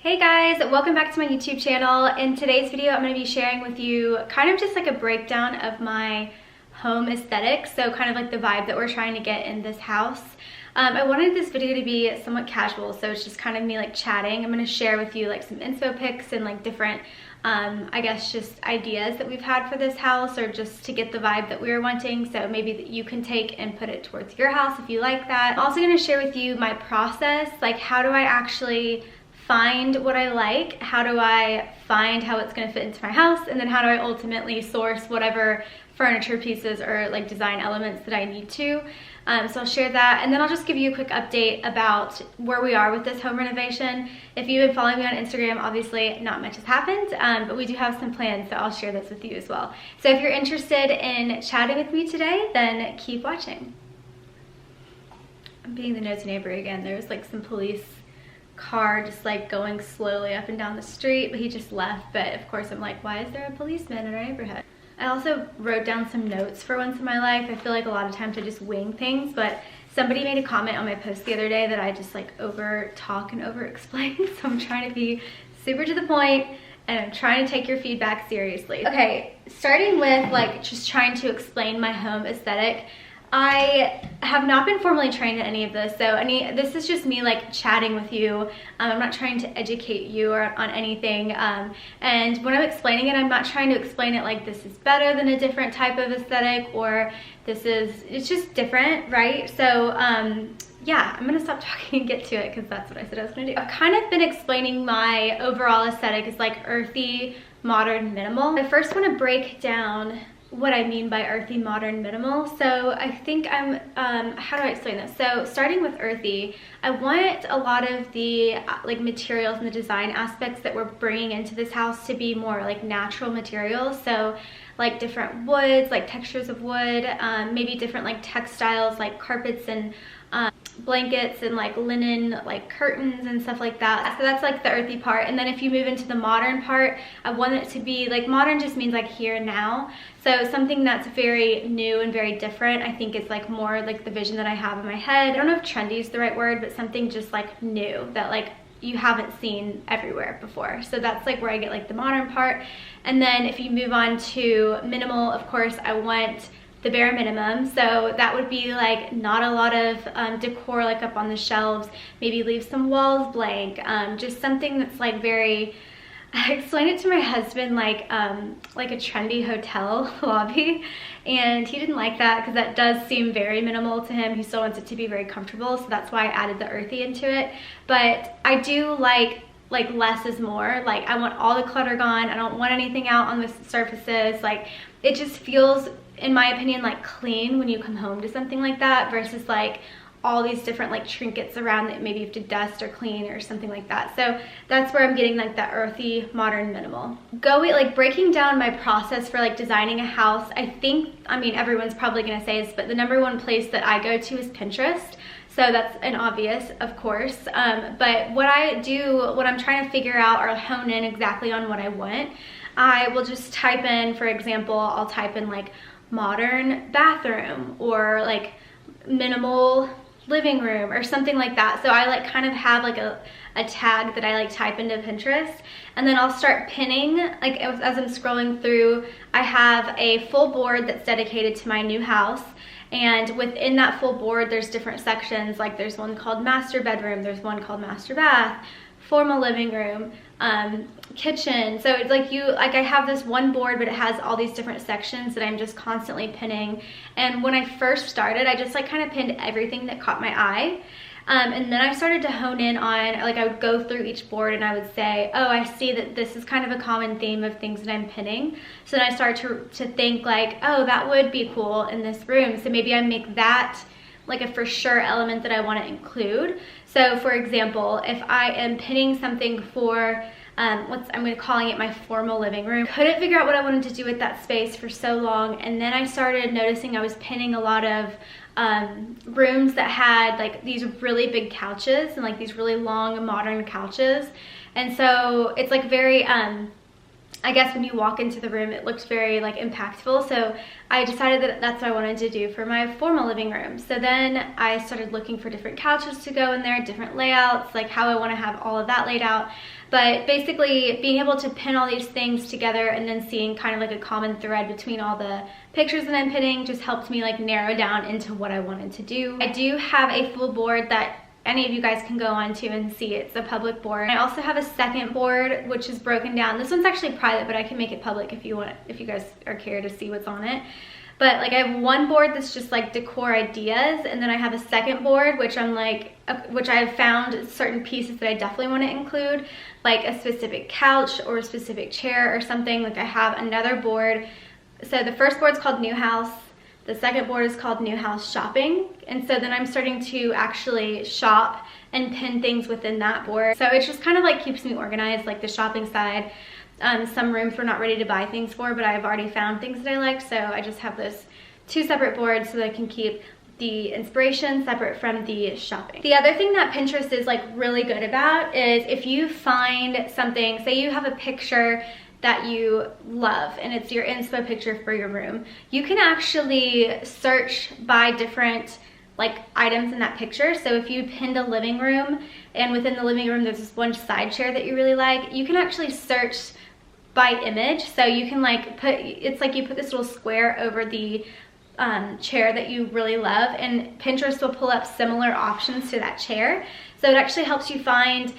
Hey guys, welcome back to my YouTube channel. In today's video, I'm going to be sharing with you kind of just like a breakdown of my home aesthetic. So kind of like the vibe that we're trying to get in this house. I wanted this video to be somewhat casual, so it's just kind of me like chatting. I'm going to share with you like some inspo pics and like different, I guess just ideas that we've had for this house, or just to get the vibe that we were wanting. So maybe that you can take and put it towards your house if you like that. I'm also going to share with you my process, like how do I actually find what I like, how do I find how it's going to fit into my house, and then how do I ultimately source whatever furniture pieces or like design elements that I need to. So I'll share that, and then I'll just give you a quick update about where we are with this home renovation. If you've been following me on Instagram, obviously not much has happened, but we do have some plans, so I'll share this with you as well. So if you're interested in chatting with me today, then keep watching. I'm being the nosy neighbor again. There's like some police car just like going slowly up and down the street, but he just left. But of course I'm like, why is there a policeman in our neighborhood? I also wrote down some notes for once in my life. I feel like a lot of times I just wing things, but somebody made a comment on my post the other day that I just like over talk and over explain. So I'm trying to be super to the point, and I'm trying to take your feedback seriously. Okay, starting with like just trying to explain my home aesthetic. I have not been formally trained in any of this, so this is just me like chatting with you. I'm not trying to educate you or on anything, and when I'm explaining it, I'm not trying to explain it like this is better than a different type of aesthetic, or it's just different, right? So yeah, I'm gonna stop talking and get to it because that's what I said I was gonna do. I've kind of been explaining my overall aesthetic as like earthy, modern, minimal. I first want to break down what I mean by earthy, modern, minimal. So I think how do I explain this? So starting with earthy, I want a lot of the like materials and the design aspects that we're bringing into this house to be more like natural materials. So like different woods, like textures of wood, maybe different like textiles like carpets and blankets and like linen, like curtains and stuff like that. So that's like the earthy part. And then if you move into the modern part, I want it to be like, modern just means like here and now. So something that's very new and very different, I think is like more like the vision that I have in my head. I don't know if trendy is the right word, but something just like new that like you haven't seen everywhere before. So that's like where I get like the modern part. And then if you move on to minimal, of course, I want the bare minimum. So that would be like not a lot of decor like up on the shelves, maybe leave some walls blank, just something that's like very, I explained it to my husband like a trendy hotel lobby, and he didn't like that because that does seem very minimal to him. He still wants it to be very comfortable, so that's why I added the earthy into it. But I do like less is more. Like I want all the clutter gone. I don't want anything out on the surfaces. Like it just feels, in my opinion, like clean when you come home to something like that, versus like all these different like trinkets around that maybe you have to dust or clean or something like that. So that's where I'm getting like that earthy, modern, minimal. Like breaking down my process for like designing a house, I mean everyone's probably gonna say this, but the #1 place that I go to is Pinterest. So that's an obvious, of course, but what I'm trying to figure out or hone in exactly on what I want, I will just type in, for example, I'll type in like modern bathroom or like minimal living room or something like that. So I like kind of have like a tag that I like type into Pinterest, and then I'll start pinning like as I'm scrolling through. I have a full board that's dedicated to my new house, and within that full board there's different sections. Like there's one called master bedroom, there's one called master bath, formal living room, kitchen. So it's like I have this one board, but it has all these different sections that I'm just constantly pinning. And when I first started, I just like kind of pinned everything that caught my eye. And then I started to hone in on, like I would go through each board and I would say, oh, I see that this is kind of a common theme of things that I'm pinning. So then I started to think like, oh, that would be cool in this room. So maybe I make that like a for sure element that I want to include. So for example, if I am pinning something for I'm going to calling it my formal living room. Couldn't figure out what I wanted to do with that space for so long, and then I started noticing I was pinning a lot of rooms that had like these really big couches and like these really long modern couches, and so it's like very I guess when you walk into the room, it looks very like impactful. So I decided that that's what I wanted to do for my formal living room. So then I started looking for different couches to go in there, different layouts, like how I want to have all of that laid out. But basically being able to pin all these things together and then seeing kind of like a common thread between all the pictures that I'm pinning just helped me like narrow down into what I wanted to do. I do have a full board that any of you guys can go on to and see. It's a public board. I also have a second board which is broken down. This one's actually private, but I can make it public if you want, if you guys are curious to see what's on it. But like I have one board that's just like decor ideas, and then I have a second board which I'm like, which I have found certain pieces that I definitely want to include, like a specific couch or a specific chair or something. Like I have another board. So the first board's called New House. The second board is called New House Shopping. And so then I'm starting to actually shop and pin things within that board. So it just kind of like keeps me organized, like the shopping side. Some rooms we're not ready to buy things for, but I've already found things that I like. So I just have those two separate boards so that I can keep the inspiration separate from the shopping. The other thing that Pinterest is like really good about is if you find something, say you have a picture that you love and it's your inspo picture for your room, you can actually search by different like items in that picture. So if you pinned a living room and within the living room there's this one side chair that you really like, you can actually search by image. So you can like put, it's like you put this little square over the chair that you really love, and Pinterest will pull up similar options to that chair. So it actually helps you find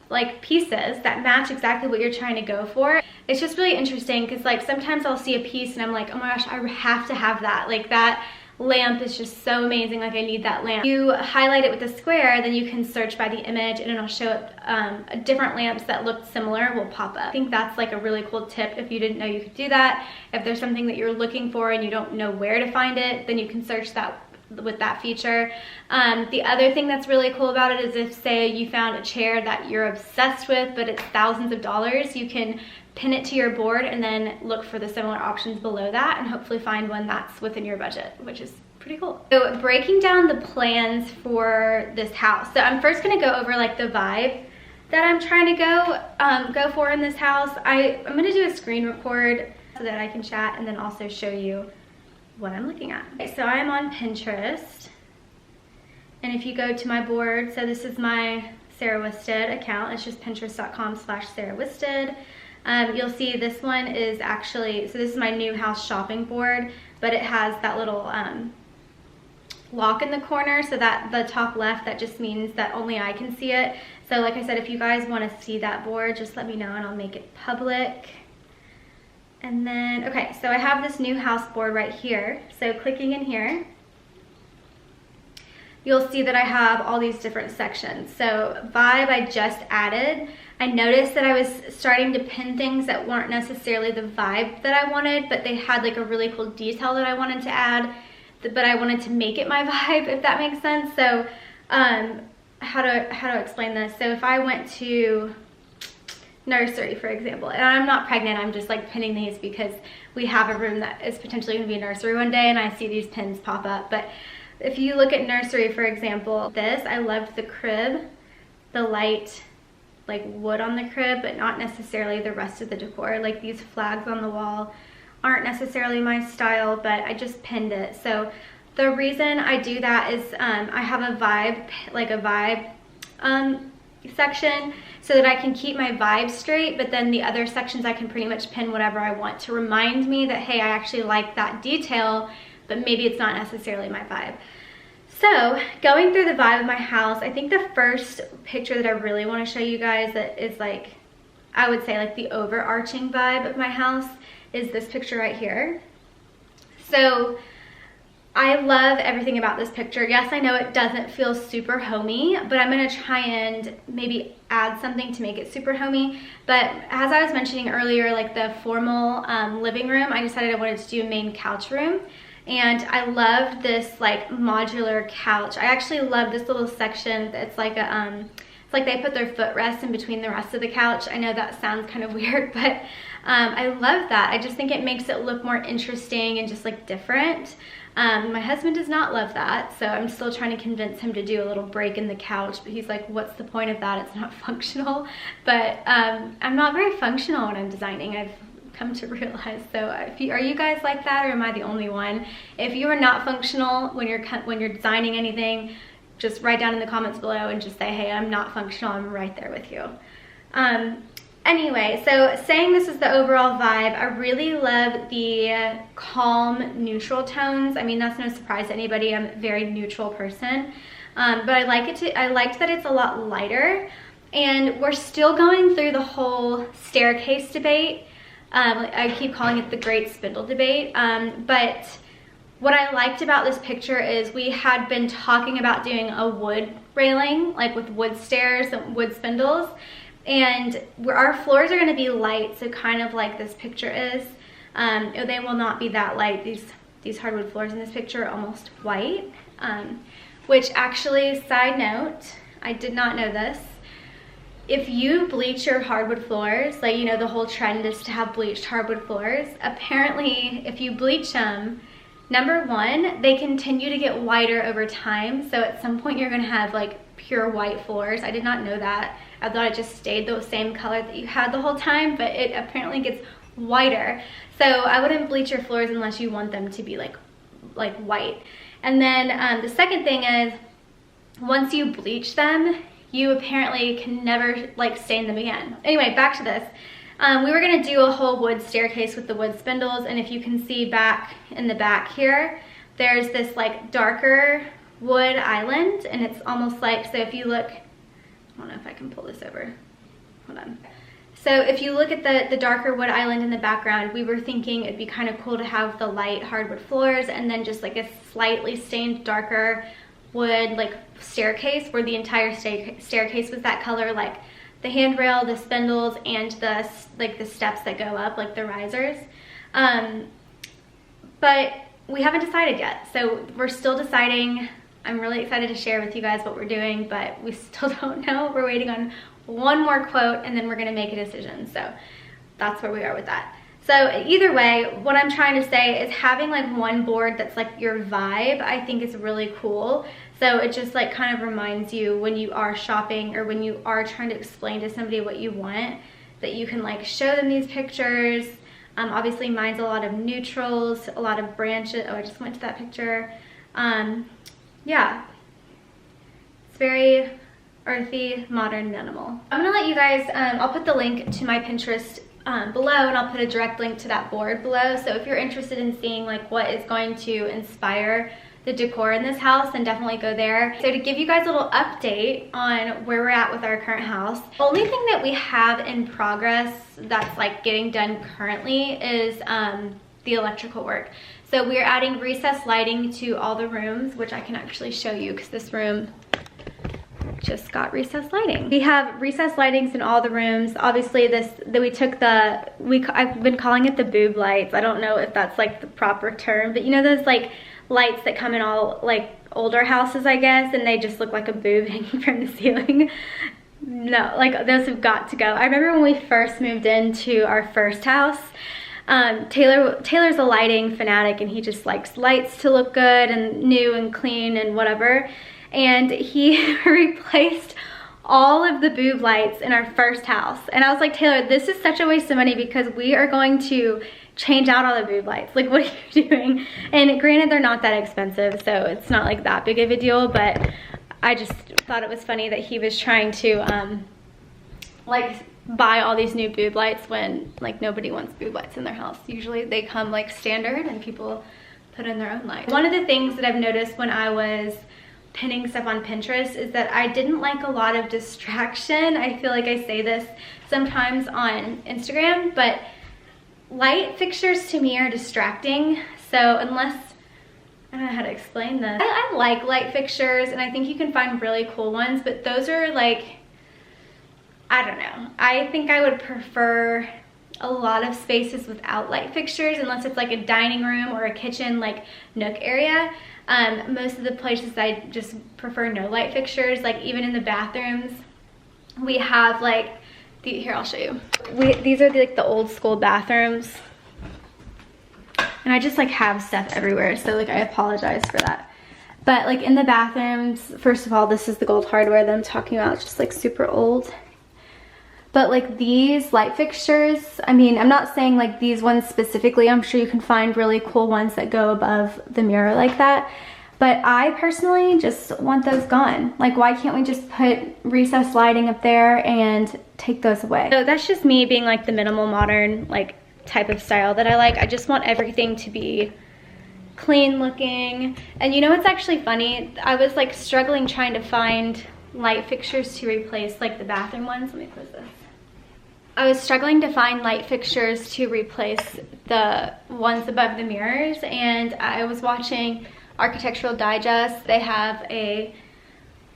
like pieces that match exactly what you're trying to go for. It's just really interesting because like sometimes I'll see a piece and I'm like, oh my gosh, I have to have that. Like that lamp is just so amazing, like I need that lamp. You highlight it with a square, then you can search by the image and it'll show up different lamps that look similar will pop up. I think that's like a really cool tip if you didn't know you could do that. If there's something that you're looking for and you don't know where to find it, then you can search that with that feature. The other thing that's really cool about it is if say you found a chair that you're obsessed with but it's thousands of dollars, you can pin it to your board and then look for the similar options below that and hopefully find one that's within your budget, which is pretty cool. So breaking down the plans for this house. So I'm first gonna go over like the vibe that I'm trying to go for in this house. I'm gonna do a screen record so that I can chat and then also show you what I'm looking at. Okay, so I'm on Pinterest, and if you go to my board, so this is my Sarah Wisted account. It's just pinterest.com/Sarah Wisted. You'll see this one is actually, so this is my new house shopping board, but it has that little lock in the corner, so that the top left, that just means that only I can see it. So like I said, if you guys want to see that board, just let me know and I'll make it public. And then, okay, so I have this new house board right here. So clicking in here, you'll see that I have all these different sections. So vibe I just added. I noticed that I was starting to pin things that weren't necessarily the vibe that I wanted, but they had like a really cool detail that I wanted to add, but I wanted to make it my vibe, if that makes sense. So how to explain this? So if I went to nursery, for example, and I'm not pregnant, I'm just like pinning these because we have a room that is potentially going to be a nursery one day and I see these pins pop up. But if you look at nursery, for example, this, I loved the crib, the light like wood on the crib, but not necessarily the rest of the decor. Like these flags on the wall aren't necessarily my style, but I just pinned it. So the reason I do that is I have a vibe, like a vibe section, so that I can keep my vibe straight, but then the other sections I can pretty much pin whatever I want to remind me that, hey, I actually like that detail, but maybe it's not necessarily my vibe. So going through the vibe of my house, I think the first picture that I really want to show you guys that is like, I would say like the overarching vibe of my house is this picture right here. So I love everything about this picture. Yes, I know it doesn't feel super homey, but I'm gonna try and maybe add something to make it super homey. But as I was mentioning earlier, like the formal living room, I decided I wanted to do a main couch room. And I love this like modular couch. I actually love this little section. It's like a, it's like they put their footrest in between the rest of the couch. I know that sounds kind of weird, but I love that. I just think it makes it look more interesting and just like different. My husband does not love that, so I'm still trying to convince him to do a little break in the couch, but he's like, what's the point of that? It's not functional. But I'm not very functional when I'm designing, I've come to realize. So are you guys like that, or am I the only one? If you are not functional when you're designing anything, just write down in the comments below and just say, hey, I'm not functional, I'm right there with you. Anyway, so saying this is the overall vibe, I really love the calm, neutral tones. I mean, that's no surprise to anybody. I'm a very neutral person. But I liked that it's a lot lighter. And we're still going through the whole staircase debate. I keep calling it the great spindle debate. But what I liked about this picture is we had been talking about doing a wood railing, like with wood stairs and wood spindles. And our floors are going to be light, so kind of like this picture is. They will not be that light. These hardwood floors in this picture are almost white. Which actually, side note, I did not know this. If you bleach your hardwood floors, like, you know, the whole trend is to have bleached hardwood floors. Apparently, if you bleach them, number one, they continue to get whiter over time. So at some point, you're going to have like pure white floors. I did not know that. I thought it just stayed the same color that you had the whole time, but it apparently gets whiter. So I wouldn't bleach your floors unless you want them to be like white. And then the second thing is, once you bleach them, you apparently can never like stain them again. Anyway, back to this. We were gonna do a whole wood staircase with the wood spindles, and if you can see back in the back here, there's this like darker wood island, and it's almost like, so if you look, I don't know if I can pull this over, hold on. So if you look at the darker wood island in the background, we were thinking it'd be kind of cool to have the light hardwood floors and then just like a slightly stained darker wood like staircase where the entire staircase was that color, like the handrail, the spindles, and the steps that go up, like the risers. But we haven't decided yet, so we're still deciding. I'm really excited to share with you guys what we're doing, but we still don't know. We're waiting on one more quote, and then we're gonna make a decision. So that's where we are with that. So either way, what I'm trying to say is having like one board that's like your vibe, I think is really cool. So it just like kind of reminds you when you are shopping or when you are trying to explain to somebody what you want, that you can like show them these pictures. Obviously mine's a lot of neutrals, a lot of branches. Oh, I just went to that picture. Yeah, it's very earthy, modern, minimal. I'm gonna let you guys, I'll put the link to my Pinterest below, and I'll put a direct link to that board below. So if you're interested in seeing like what is going to inspire the decor in this house, then definitely go there. So to give you guys a little update on where we're at with our current house, the only thing that we have in progress that's like getting done currently is the electrical work. So we're adding recessed lighting to all the rooms, which I can actually show you because this room just got recessed lighting. We have recessed lightings in all the rooms. Obviously I've been calling it the boob lights. I don't know if that's like the proper term, but you know those like lights that come in all like older houses, I guess, and they just look like a boob hanging from the ceiling. No, like those have got to go. I remember when we first moved into our first house, Taylor's a lighting fanatic, and he just likes lights to look good and new and clean and whatever. And he replaced all of the boob lights in our first house. And I was like, Taylor, this is such a waste of money because we are going to change out all the boob lights. Like, what are you doing? And granted, they're not that expensive, so it's not like that big of a deal, but I just thought it was funny that he was trying to like buy all these new boob lights when like nobody wants boob lights in their house. Usually they come like standard and people put in their own light. One of the things that I've noticed when I was pinning stuff on Pinterest is that I didn't like a lot of distraction. I feel like I say this sometimes on Instagram, but light fixtures to me are distracting. So unless, I don't know how to explain this. I like light fixtures, and I think you can find really cool ones, but those are like, I don't know. I think I would prefer a lot of spaces without light fixtures, unless it's like a dining room or a kitchen like nook area. Most of the places I just prefer no light fixtures. Like even in the bathrooms, we have like, here I'll show you. These are like the old school bathrooms. And I just like have stuff everywhere, so like I apologize for that. But like in the bathrooms, first of all, this is the gold hardware that I'm talking about. It's just like super old. But like these light fixtures, I mean, I'm not saying like these ones specifically. I'm sure you can find really cool ones that go above the mirror like that. But I personally just want those gone. Like, why can't we just put recessed lighting up there and take those away? So that's just me being like the minimal modern like type of style that I like. I just want everything to be clean looking. And you know what's actually funny? I was like struggling trying to find light fixtures to replace like the bathroom ones. Let me close this. I was struggling to find light fixtures to replace the ones above the mirrors, and I was watching Architectural Digest. They have a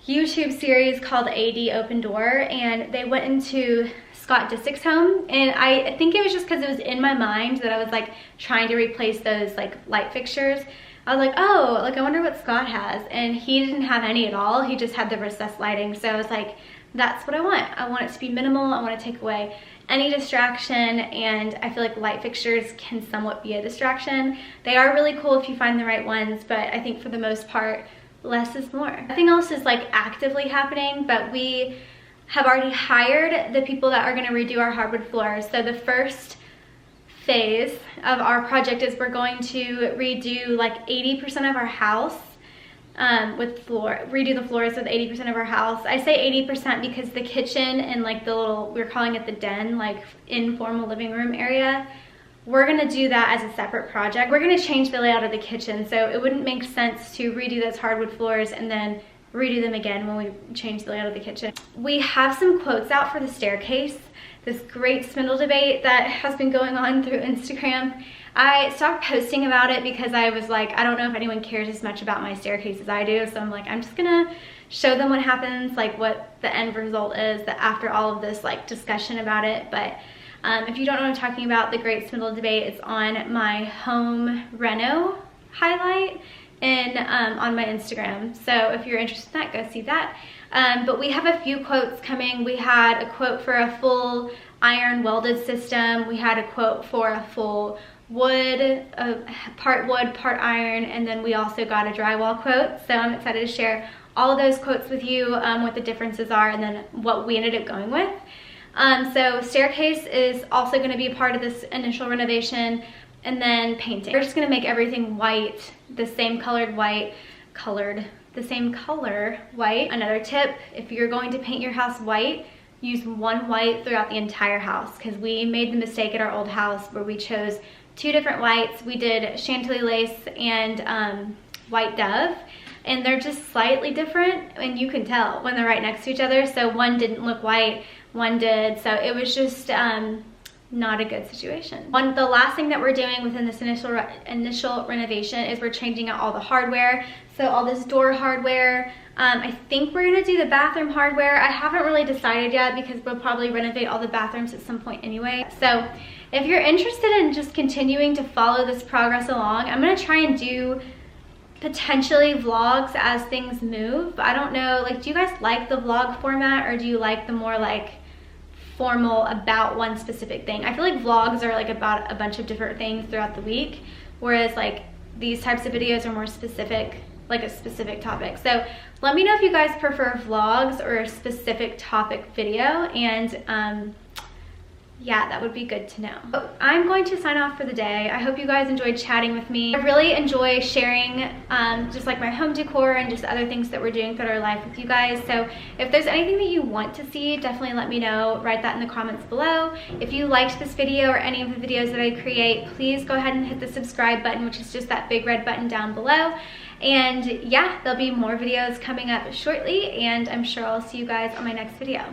YouTube series called AD Open Door, and they went into Scott Disick's home, and I think it was just because it was in my mind that I was like trying to replace those like light fixtures. I was like, oh, like I wonder what Scott has, and he didn't have any at all. He just had the recessed lighting. So I was like, that's what I want. I want it to be minimal. I want to take away any distraction, and I feel like light fixtures can somewhat be a distraction. They are really cool if you find the right ones, but I think for the most part, less is more. Nothing else is like actively happening, but we have already hired the people that are going to redo our hardwood floors. So the first phase of our project is we're going to redo like 80% of our house redo the floors with 80% of our house. I say 80% because the kitchen and like the little, we're calling it the den, like informal living room area, we're gonna do that as a separate project. We're gonna change the layout of the kitchen, so it wouldn't make sense to redo those hardwood floors and then redo them again when we change the layout of the kitchen. We have some quotes out for the staircase, this great spindle debate that has been going on through Instagram. I stopped posting about it because I was like, I don't know if anyone cares as much about my staircase as I do, so I'm like, I'm just gonna show them what happens, like what the end result is that after all of this like discussion about it. But if you don't know what I'm talking about, the great spindle debate, it's on my home reno highlight and on my Instagram. So if you're interested in that, go see that. But we have a few quotes coming. We had a quote for a full iron welded system. We had a quote for a full wood, part iron, and then we also got a drywall quote. So I'm excited to share all of those quotes with you, what the differences are, and then what we ended up going with. So staircase is also going to be a part of this initial renovation, and then painting. We're just going to make everything white, the same colored white, the same color white. Another tip, if you're going to paint your house white, use one white throughout the entire house, because we made the mistake at our old house where we chose two different whites. We did Chantilly lace and white dove, and they're just slightly different, and you can tell when they're right next to each other. So one didn't look white, one did, so it was just not a good situation. The last thing that we're doing within this initial renovation is we're changing out all the hardware. So all this door hardware, I think we're gonna do the bathroom hardware. I haven't really decided yet because we'll probably renovate all the bathrooms at some point anyway. So if you're interested in just continuing to follow this progress along, I'm gonna try and do potentially vlogs as things move. I don't know, like, do you guys like the vlog format, or do you like the more like formal about one specific thing? I feel like vlogs are like about a bunch of different things throughout the week, whereas like these types of videos are more specific, like a specific topic. So let me know if you guys prefer vlogs or a specific topic video, and yeah, that would be good to know. But I'm going to sign off for the day. I hope you guys enjoyed chatting with me. I really enjoy sharing just like my home decor and just other things that we're doing throughout our life with you guys. So if there's anything that you want to see, definitely let me know. Write that in the comments below. If you liked this video or any of the videos that I create, please go ahead and hit the subscribe button, which is just that big red button down below. And yeah, there'll be more videos coming up shortly, and I'm sure I'll see you guys on my next video.